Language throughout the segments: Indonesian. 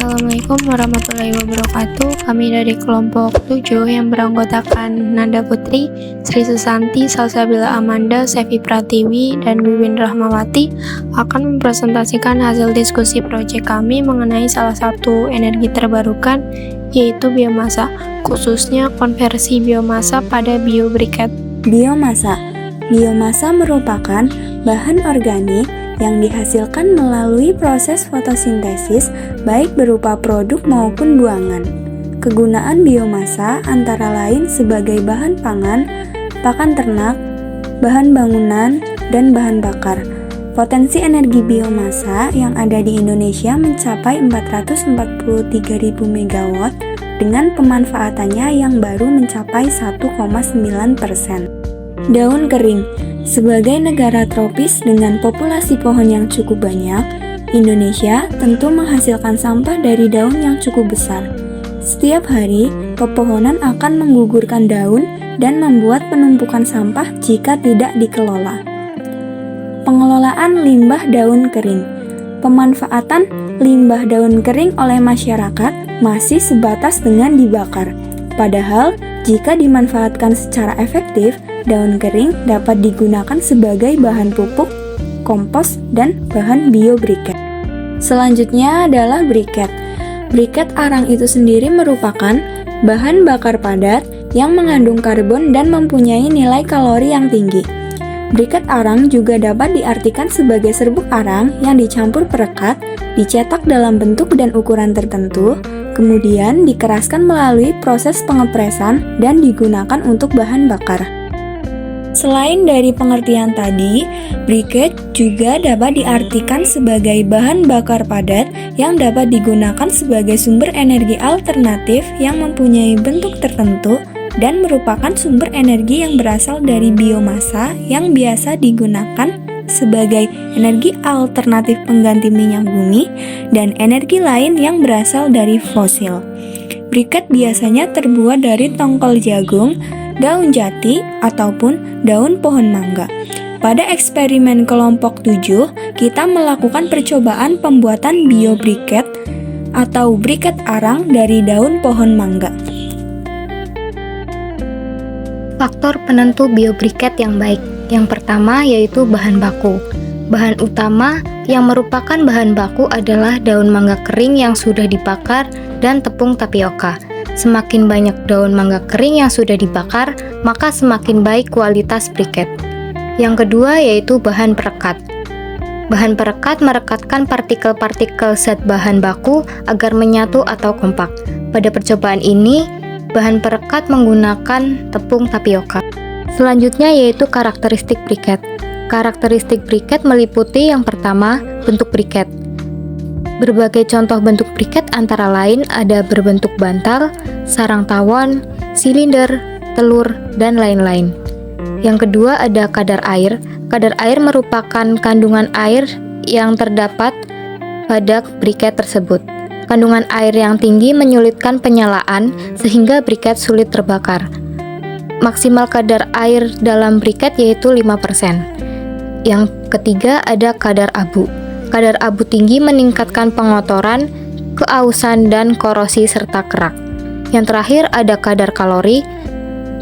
Assalamualaikum warahmatullahi wabarakatuh. Kami dari kelompok 7 yang beranggotakan Nanda Putri, Sri Susanti, Salsabila Amanda, Sevi Pratiwi, dan Wiwin Rahmawati akan mempresentasikan hasil diskusi proyek kami mengenai salah satu energi terbarukan, yaitu biomasa, khususnya konversi biomasa pada biobriket. Biomasa merupakan bahan organik yang dihasilkan melalui proses fotosintesis, baik berupa produk maupun buangan. Kegunaan biomasa antara lain sebagai bahan pangan, pakan ternak, bahan bangunan, dan bahan bakar. Potensi energi biomasa yang ada di Indonesia mencapai 443.000 MW dengan pemanfaatannya yang baru mencapai 1,9%. Daun kering. Sebagai negara tropis dengan populasi pohon yang cukup banyak, Indonesia tentu menghasilkan sampah dari daun yang cukup besar. Setiap hari, pepohonan akan menggugurkan daun dan membuat penumpukan sampah jika tidak dikelola. Pengelolaan limbah daun kering. Pemanfaatan limbah daun kering oleh masyarakat masih sebatas dengan dibakar. Padahal, jika dimanfaatkan secara efektif, daun kering dapat digunakan sebagai bahan pupuk, kompos, dan bahan biobriket. Selanjutnya adalah briket. Briket arang itu sendiri merupakan bahan bakar padat yang mengandung karbon dan mempunyai nilai kalori yang tinggi. Briket arang juga dapat diartikan sebagai serbuk arang yang dicampur perekat, dicetak dalam bentuk dan ukuran tertentu, kemudian dikeraskan melalui proses pengepresan dan digunakan untuk bahan bakar. Selain dari pengertian tadi, briket juga dapat diartikan sebagai bahan bakar padat yang dapat digunakan sebagai sumber energi alternatif yang mempunyai bentuk tertentu dan merupakan sumber energi yang berasal dari biomasa yang biasa digunakan sebagai energi alternatif pengganti minyak bumi dan energi lain yang berasal dari fosil. Briket biasanya terbuat dari tongkol jagung, daun jati, ataupun daun pohon mangga. Pada eksperimen kelompok 7, kita melakukan percobaan pembuatan biobriket atau briket arang dari daun pohon mangga. Faktor penentu biobriket yang baik. Yang pertama yaitu bahan baku. Bahan utama yang merupakan bahan baku adalah daun mangga kering yang sudah dibakar dan tepung tapioka. Semakin banyak daun mangga kering yang sudah dibakar, maka semakin baik kualitas briket. Yang kedua yaitu bahan perekat. Bahan perekat merekatkan partikel-partikel zat bahan baku agar menyatu atau kompak. Pada percobaan ini, bahan perekat menggunakan tepung tapioka. Selanjutnya yaitu karakteristik briket. Karakteristik briket meliputi yang pertama, bentuk briket. Berbagai contoh bentuk briket antara lain ada berbentuk bantal, sarang tawon, silinder, telur, dan lain-lain. Yang kedua ada kadar air. Kadar air merupakan kandungan air yang terdapat pada briket tersebut. Kandungan air yang tinggi menyulitkan penyalaan sehingga briket sulit terbakar. Maksimal kadar air dalam briket yaitu 5%. Yang ketiga ada kadar abu. Kadar abu tinggi meningkatkan pengotoran, keausan, dan korosi serta kerak. Yang terakhir ada kadar kalori.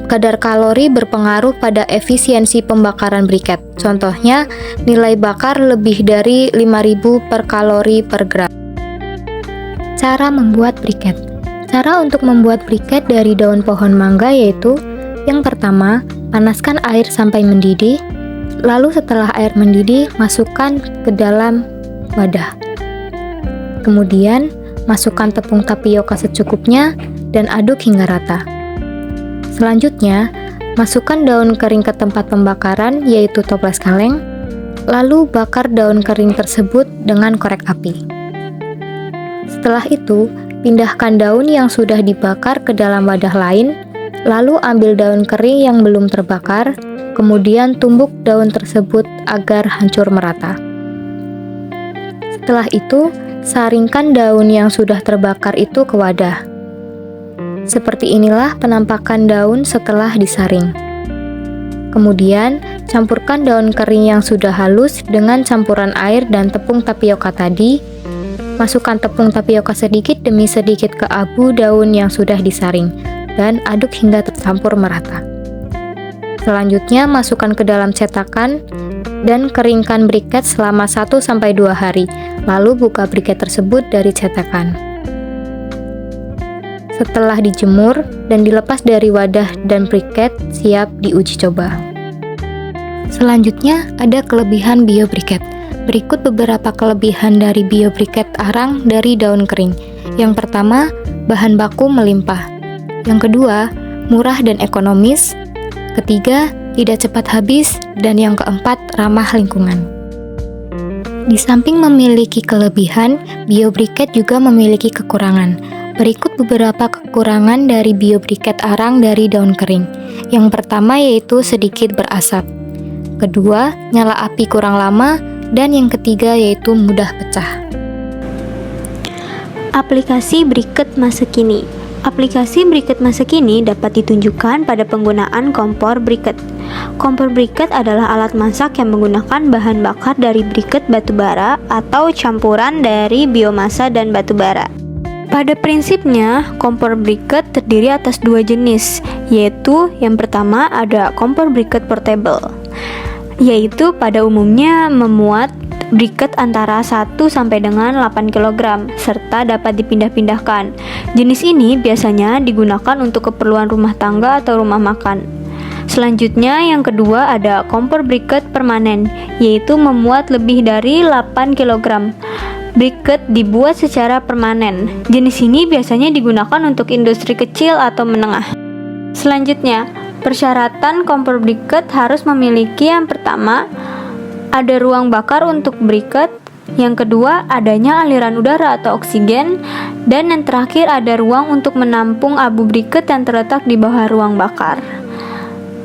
Kadar kalori berpengaruh pada efisiensi pembakaran briket. Contohnya, nilai bakar lebih dari 5.000 per kalori per gram. Cara membuat briket. Cara untuk membuat briket dari daun pohon mangga yaitu: yang pertama, panaskan air sampai mendidih. Lalu setelah air mendidih, masukkan ke dalam wadah. Kemudian, masukkan tepung tapioka secukupnya dan aduk hingga rata. Selanjutnya, masukkan daun kering ke tempat pembakaran yaitu toples kaleng. Lalu bakar daun kering tersebut dengan korek api. Setelah itu, pindahkan daun yang sudah dibakar ke dalam wadah lain. Lalu ambil daun kering yang belum terbakar, kemudian tumbuk daun tersebut agar hancur merata. Setelah itu, saringkan daun yang sudah terbakar itu ke wadah. Seperti inilah penampakan daun setelah disaring. Kemudian, campurkan daun kering yang sudah halus dengan campuran air dan tepung tapioka tadi. Masukkan tepung tapioka sedikit demi sedikit ke abu daun yang sudah disaring dan aduk hingga tercampur merata. Selanjutnya masukkan ke dalam cetakan dan keringkan briket selama 1-2 hari. Lalu buka briket tersebut dari cetakan. Setelah dijemur dan dilepas dari wadah dan briket, siap diuji coba. Selanjutnya ada kelebihan BioBriket. Berikut beberapa kelebihan dari BioBriket arang dari daun kering. Yang pertama, bahan baku melimpah. Yang kedua, murah dan ekonomis. Ketiga, tidak cepat habis. Dan yang keempat, ramah lingkungan. Di samping memiliki kelebihan, BioBriket juga memiliki kekurangan. Berikut beberapa kekurangan dari BioBriket arang dari daun kering. Yang pertama yaitu sedikit berasap. Kedua, nyala api kurang lama. Dan yang ketiga yaitu mudah pecah. Aplikasi briket masa kini. Aplikasi briket masa kini dapat ditunjukkan pada penggunaan kompor briket. Kompor briket adalah alat masak yang menggunakan bahan bakar dari briket batu bara atau campuran dari biomasa dan batu bara. Pada prinsipnya, kompor briket terdiri atas 2 jenis, yaitu yang pertama ada kompor briket portable, yaitu pada umumnya memuat briket antara 1 sampai dengan 8 kg serta dapat dipindah-pindahkan. Jenis ini biasanya digunakan untuk keperluan rumah tangga atau rumah makan. Selanjutnya yang kedua ada kompor briket permanen, yaitu memuat lebih dari 8 kg. Briket dibuat secara permanen. Jenis ini biasanya digunakan untuk industri kecil atau menengah. Selanjutnya, persyaratan kompor briket harus memiliki yang pertama, ada ruang bakar untuk briket, yang kedua, adanya aliran udara atau oksigen, dan yang terakhir ada ruang untuk menampung abu briket yang terletak di bawah ruang bakar.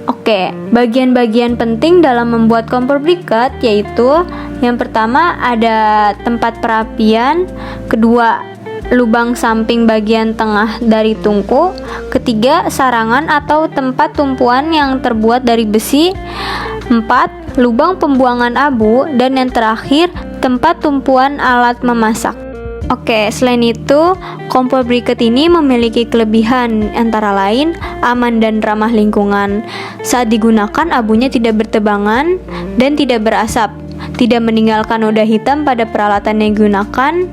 Oke, bagian-bagian penting dalam membuat kompor briket yaitu yang pertama ada tempat perapian, kedua lubang samping bagian tengah dari tungku, ketiga sarangan atau tempat tumpuan yang terbuat dari besi, 4 lubang pembuangan abu, dan yang terakhir tempat tumpuan alat memasak. Oke, selain itu, kompor briket ini memiliki kelebihan antara lain aman dan ramah lingkungan. Saat digunakan, abunya tidak bertebangan dan tidak berasap, tidak meninggalkan noda hitam pada peralatan yang digunakan,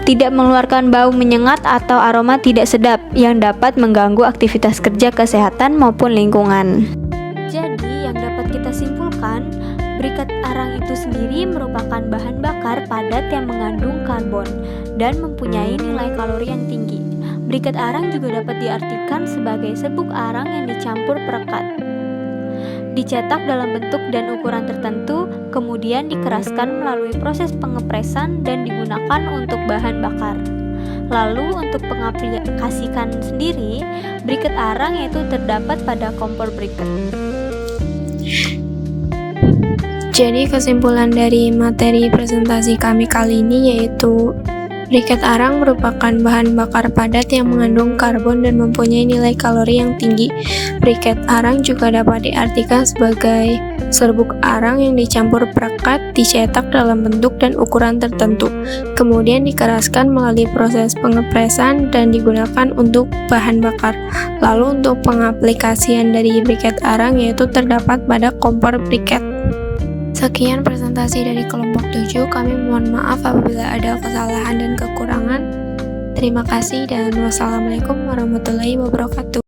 tidak mengeluarkan bau menyengat atau aroma tidak sedap yang dapat mengganggu aktivitas kerja, kesehatan maupun lingkungan. Jadi, yang dapat kita simpulkan, briket arang itu sendiri merupakan bahan bakar padat yang mengandung karbon dan mempunyai nilai kalori yang tinggi. Briket arang juga dapat diartikan sebagai serbuk arang yang dicampur perekat, dicetak dalam bentuk dan ukuran tertentu, kemudian dikeraskan melalui proses pengepresan dan digunakan untuk bahan bakar. Lalu untuk pengaplikasikan sendiri, briket arang yaitu terdapat pada kompor briket. Jadi kesimpulan dari materi presentasi kami kali ini yaitu briket arang merupakan bahan bakar padat yang mengandung karbon dan mempunyai nilai kalori yang tinggi. Briket arang juga dapat diartikan sebagai serbuk arang yang dicampur perekat, dicetak dalam bentuk dan ukuran tertentu, kemudian dikeraskan melalui proses pengepresan dan digunakan untuk bahan bakar. Lalu untuk pengaplikasian dari briket arang yaitu terdapat pada kompor briket. Sekian presentasi dari kelompok 7, kami mohon maaf apabila ada kesalahan dan kekurangan. Terima kasih dan wassalamualaikum warahmatullahi wabarakatuh.